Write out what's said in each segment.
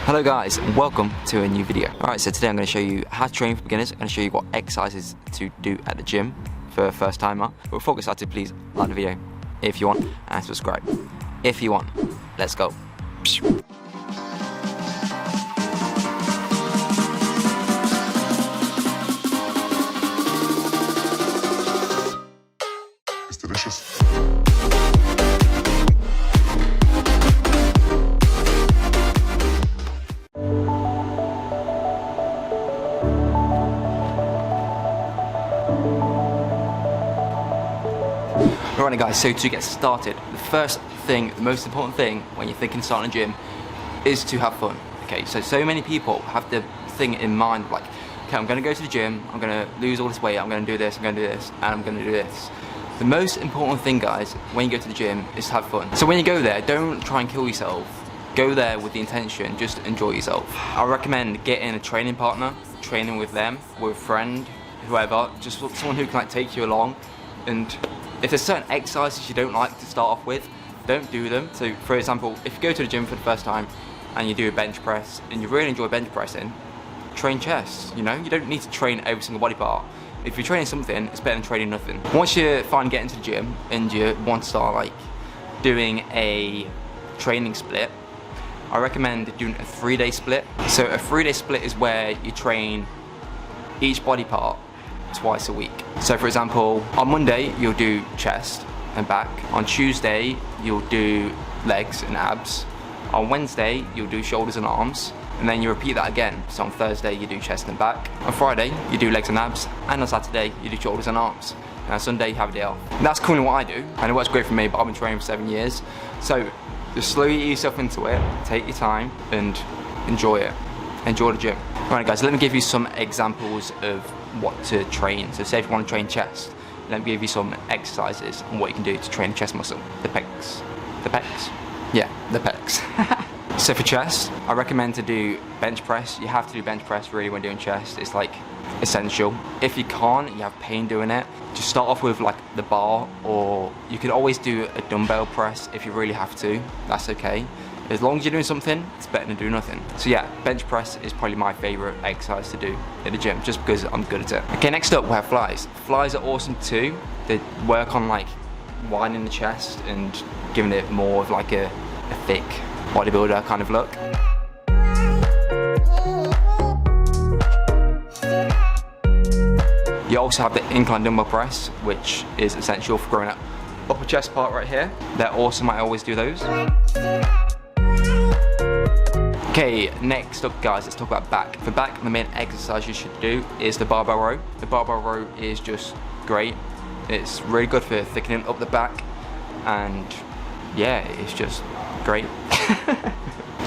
Hello guys, and welcome to a new video. Alright, so today I'm going to show you how to train for beginners. I'm going to show you what exercises to do at the gym for a first timer. But before we get started, please like the video if you want and subscribe if you want. Let's go. It's delicious. Alright guys, so to get started, the first thing, the most important thing when you're thinking of starting a gym is to have fun. Okay, so many people have the thing in mind like, okay, I'm going to go to the gym, I'm going to lose all this weight, I'm going to do this, I'm going to do this, and I'm going to do this. The most important thing, guys, when you go to the gym is to have fun. So when you go there, don't try and kill yourself. Go there with the intention, just enjoy yourself. I recommend getting a training partner, training with them, with a friend, whoever, just someone who can like take you along. And if there's certain exercises you don't like to start off with, don't do them. So for example, if you go to the gym for the first time and you do a bench press and you really enjoy bench pressing, train chest, you know? You don't need to train every single body part. If you're training something, it's better than training nothing. Once you finally get into the gym and you want to start like doing a training split, I recommend doing a 3-day split. So a 3-day split is where you train each body part twice a week. So for example, on Monday you'll do chest and back. On Tuesday you'll do legs and abs. On Wednesday you'll do shoulders and arms. And then you repeat that again. So on Thursday you do chest and back. On Friday you do legs and abs. And on Saturday you do shoulders and arms. And on Sunday you have a day off. And that's currently what I do. And it works great for me, but I've been training for 7 years. So just slowly ease yourself into it. Take your time and enjoy it. Enjoy the gym. Alright guys, let me give you some examples of what to train. So say if you want to train chest, let me give you some exercises on what you can do to train the chest muscle. The pecs. The pecs? Yeah, the pecs. So for chest, I recommend to do bench press. You have to do bench press really when doing chest. It's like essential. If you can't, you have pain doing it, just start off with like the bar, or you could always do a dumbbell press if you really have to. That's okay. As long as you're doing something, it's better than doing nothing. So yeah, bench press is probably my favorite exercise to do at the gym, just because I'm good at it. Okay, next up we have flies. Flies are awesome too. They work on like widening the chest and giving it more of like a thick bodybuilder kind of look. You also have the incline dumbbell press, which is essential for growing that upper chest part right here. They're awesome, I always do those. Okay, next up guys, let's talk about back. For back, the main exercise you should do is the barbell row. The barbell row is just great. It's really good for thickening up the back, and yeah, it's just great.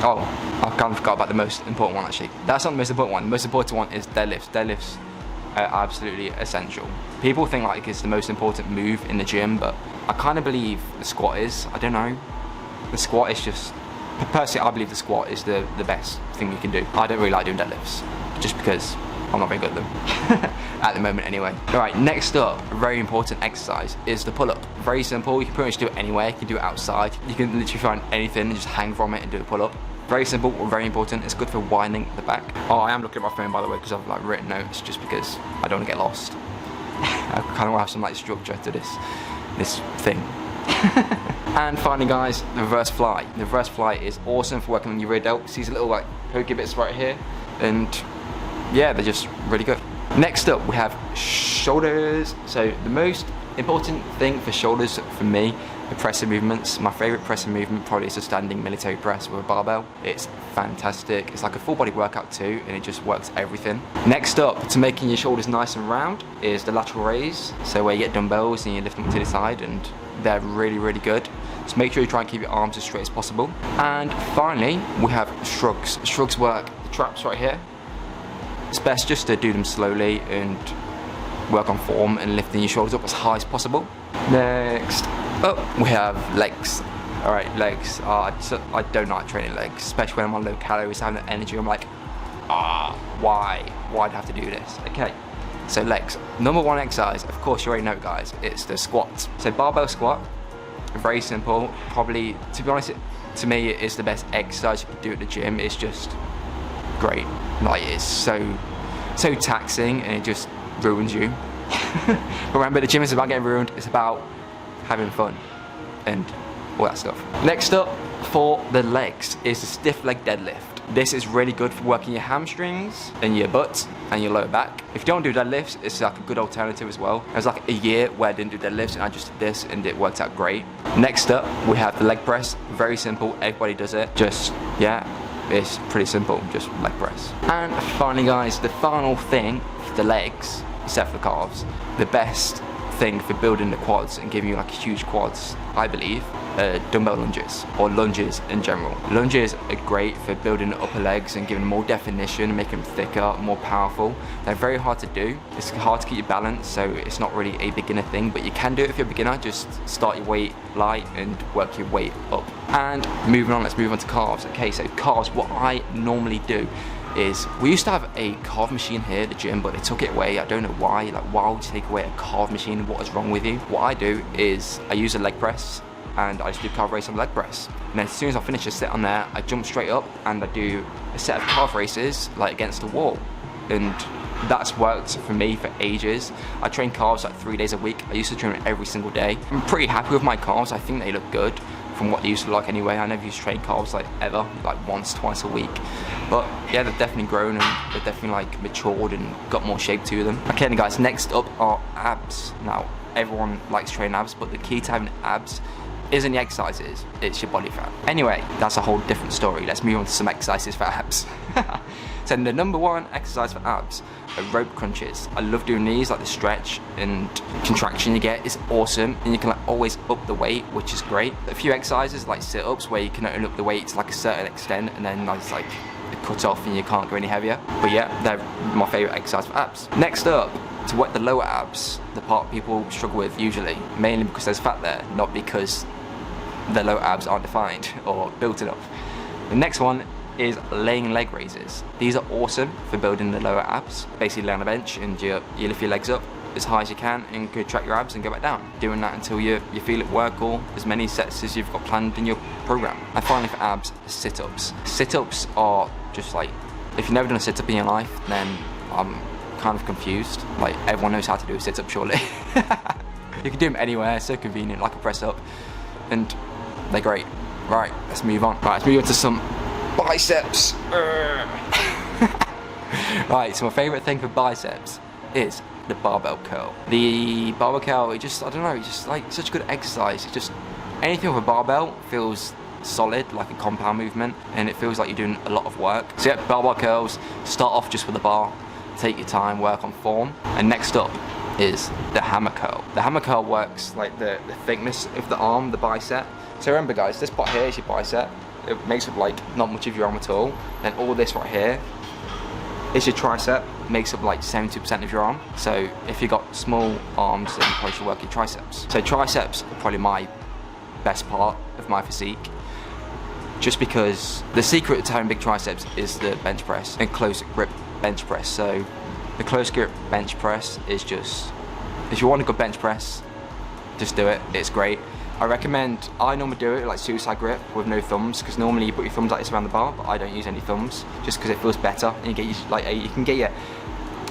Oh, I kind of forgot about the most important one actually. That's not the most important one. The most important one is deadlifts. Deadlifts are absolutely essential. People think like it's the most important move in the gym, but I kind of believe the squat is. I don't know. The squat is just, personally I believe the squat is the best thing you can do. I don't really like doing deadlifts, just because I'm not very good at them. At the moment anyway. Alright, next up, a very important exercise is the pull-up. Very simple, you can pretty much do it anywhere. You can do it outside. You can literally find anything and just hang from it and do a pull-up. Very simple, very important. It's good for widening the back. Oh, I am looking at my phone by the way, because I've like written notes just because I don't want to get lost. I kind of want to have some like structure to this thing. And finally guys, the reverse fly. The reverse fly is awesome for working on your rear delt. See these little like pokey bits right here, and yeah, they're just really good. Next up we have shoulders. So the most important thing for shoulders for me, the pressing movements. My favorite pressing movement probably is a standing military press with a barbell. It's fantastic. It's like a full body workout too, and it just works everything. Next up, to making your shoulders nice and round, is the lateral raise. So where you get dumbbells and you lift them to the side, and they're really good. So make sure you try and keep your arms as straight as possible. And finally, we have shrugs. Shrugs work the traps right here. It's best just to do them slowly and work on form and lifting your shoulders up as high as possible. Next up, we have legs. Alright, legs. I don't like training legs, especially when I'm on low calories, having the energy. I'm like, why? Why'd I have to do this? Okay, so legs. Number one exercise, of course you already know guys, it's the squat. So barbell squat, very simple. Probably, to be honest, to me it is the best exercise you can do at the gym. It's just great. Like, it's so taxing and it just ruins you. But remember, the gym is about getting ruined, it's about having fun and all that stuff. Next up for the legs is the stiff leg deadlift. This is really good for working your hamstrings and your butt and your lower back. If you don't do deadlifts, it's like a good alternative as well. There was like a year where I didn't do deadlifts and I just did this and it worked out great. Next up, we have the leg press. Very simple, everybody does it. Just, yeah, it's pretty simple, just leg press. And finally guys, the final thing for the legs, except for the calves, the best thing for building the quads and giving you like huge quads, I believe, dumbbell lunges, or lunges in general. Lunges are great for building the upper legs and giving them more definition, making them thicker, more powerful. They're very hard to do. It's hard to keep your balance, so it's not really a beginner thing, but you can do it if you're a beginner. Just start your weight light and work your weight up. And moving on, let's move on to calves. Okay, so calves, what I normally do is, we used to have a calf machine here at the gym, but they took it away. I don't know why. Like, why would you take away a calf machine? What is wrong with you? What I do is I use a leg press and I just do calf race on leg press. And then as soon as I finish a set on there, I jump straight up and I do a set of calf races like against the wall. And that's worked for me for ages. I train calves like 3 days a week. I used to train them every single day. I'm pretty happy with my calves. I think they look good from what they used to look anyway. I never used to train calves like ever, like once, twice a week. But yeah, they've definitely grown and they've definitely like matured and got more shape to them. Okay then guys, next up are abs. Now, everyone likes training abs, but the key to having abs isn't the exercises, it's your body fat. Anyway, that's a whole different story. Let's move on to some exercises for abs. So the number one exercise for abs are rope crunches. I love doing these, like the stretch and contraction you get is awesome, and you can like always up the weight, which is great. A few exercises like sit-ups where you can only up the weight to like a certain extent and then it's like cut off and you can't go any heavier. But yeah, they're my favourite exercise for abs. Next up, to work the lower abs, the part people struggle with usually, mainly because there's fat there, not because the lower abs aren't defined or built enough. The next one is laying leg raises. These are awesome for building the lower abs. Basically lay on a bench and you lift your legs up as high as you can and contract your abs and go back down. Doing that until you feel it work, or as many sets as you've got planned in your program. And finally for abs, sit-ups. Sit-ups are just like, if you've never done a sit-up in your life, then I'm kind of confused. Like, everyone knows how to do a sit-up surely. You can do them anywhere, it's so convenient, like a press-up. And they're great. Right, let's move on. Right, let's move on to some biceps. Right, so my favourite thing for biceps is the barbell curl. The barbell curl, it just, I don't know, it's just like such a good exercise. It's just, anything with a barbell feels solid, like a compound movement, and it feels like you're doing a lot of work. So yeah, barbell curls, start off just with a bar, take your time, work on form. And next up is the hammer curl. The hammer curl works like the thickness of the arm, the bicep. So remember guys, this part here is your bicep. It makes up like not much of your arm at all. And all this right here is your tricep, makes up like 70% of your arm. So if you've got small arms, then you probably should work your triceps. So triceps are probably my best part of my physique, just because the secret to having big triceps is the bench press and close grip bench press. So the close grip bench press is just, if you want a good bench press, just do it, it's great. I normally do it like suicide grip with no thumbs, because normally you put your thumbs like this around the bar, but I don't use any thumbs, just because it feels better, and you can get your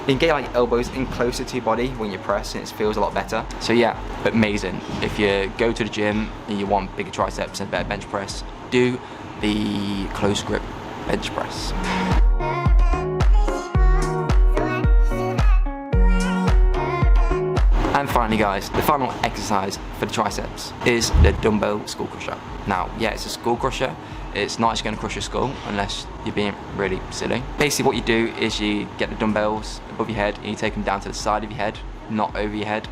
like elbows in closer to your body when you press, and it feels a lot better. So yeah, amazing. If you go to the gym and you want bigger triceps and better bench press, do the close grip bench press. And finally guys, the final exercise for the triceps is the dumbbell skull crusher. Now, yeah, it's a skull crusher. It's not actually going to crush your skull unless you're being really silly. Basically what you do is you get the dumbbells above your head and you take them down to the side of your head, not over your head,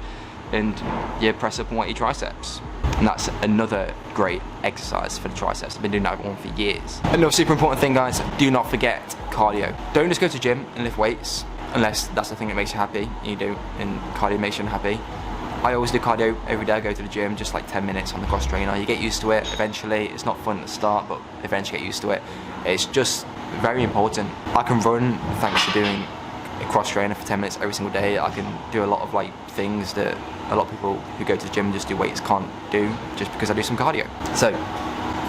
and you press up and work your triceps. And that's another great exercise for the triceps. I've been doing that one for years. Another super important thing guys, do not forget cardio. Don't just go to the gym and lift weights, unless that's the thing that makes you happy, you do, and cardio makes you unhappy. I always do cardio every day. I go to the gym, just like 10 minutes on the cross trainer. You get used to it eventually. It's not fun at the start, but eventually get used to it. It's just very important. I can run thanks to doing a cross trainer for 10 minutes every single day. I can do a lot of like things that a lot of people who go to the gym and just do weights can't do, just because I do some cardio. So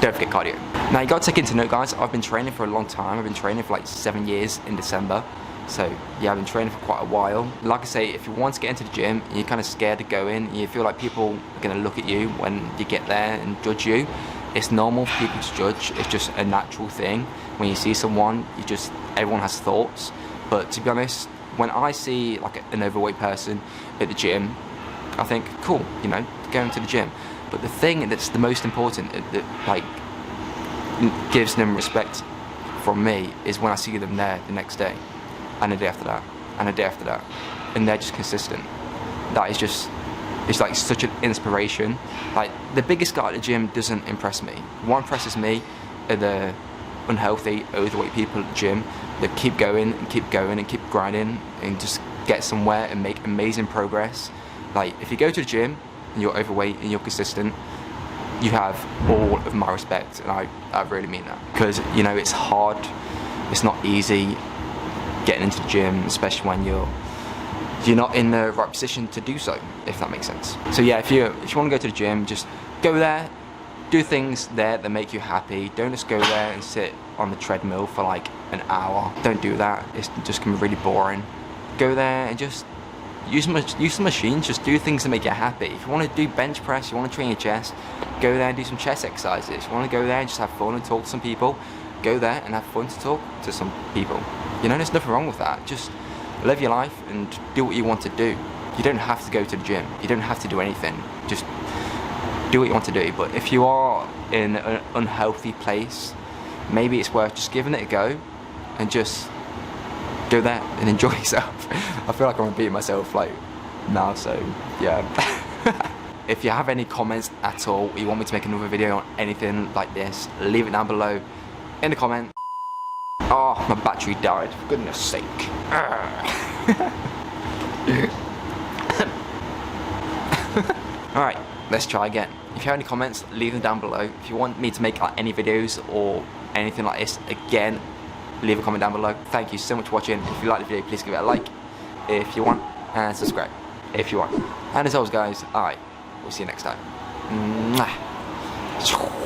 don't forget cardio. Now you got to take into note, guys, I've been training for a long time. I've been training for like 7 years in December. So yeah, I've been training for quite a while. Like I say, if you want to get into the gym and you're kind of scared to go in, you feel like people are going to look at you when you get there and judge you, it's normal for people to judge. It's just a natural thing. When you see someone, everyone has thoughts. But to be honest, when I see like an overweight person at the gym, I think, cool, you know, going to the gym. But the thing that's the most important, that like gives them respect from me, is when I see them there the next day, and the day after that, and the day after that, and they're just consistent. That is just, it's like such an inspiration. Like the biggest guy at the gym doesn't impress me. What impresses me are the unhealthy, overweight people at the gym that keep going and keep going and keep grinding and just get somewhere and make amazing progress. Like if you go to the gym and you're overweight and you're consistent, you have all of my respect, and I really mean that. Because, you know, it's hard, it's not easy getting into the gym, especially when you're not in the right position to do so, if that makes sense. So yeah, if you want to go to the gym, just go there, do things there that make you happy. Don't just go there and sit on the treadmill for like an hour. Don't do that, it's just gonna be really boring. Go there and just use some machines, just do things that make you happy. If you want to do bench press, you want to train your chest, go there and do some chest exercises. If you want to go there and just have fun and talk to some people, go there and have fun to talk to some people. You know, there's nothing wrong with that. Just live your life and do what you want to do. You don't have to go to the gym. You don't have to do anything. Just do what you want to do. But if you are in an unhealthy place, maybe it's worth just giving it a go and just go there and enjoy yourself. I feel like I'm repeating myself like now, so yeah. If you have any comments at all, you want me to make another video on anything like this, leave it down below in the comment. Oh, my battery died, for goodness sake. Alright, let's try again. If you have any comments, leave them down below. If you want me to make like any videos or anything like this again, leave a comment down below. Thank you so much for watching. If you like the video, please give it a like if you want, and subscribe if you want. And as always, guys, we'll see you next time. Mwah.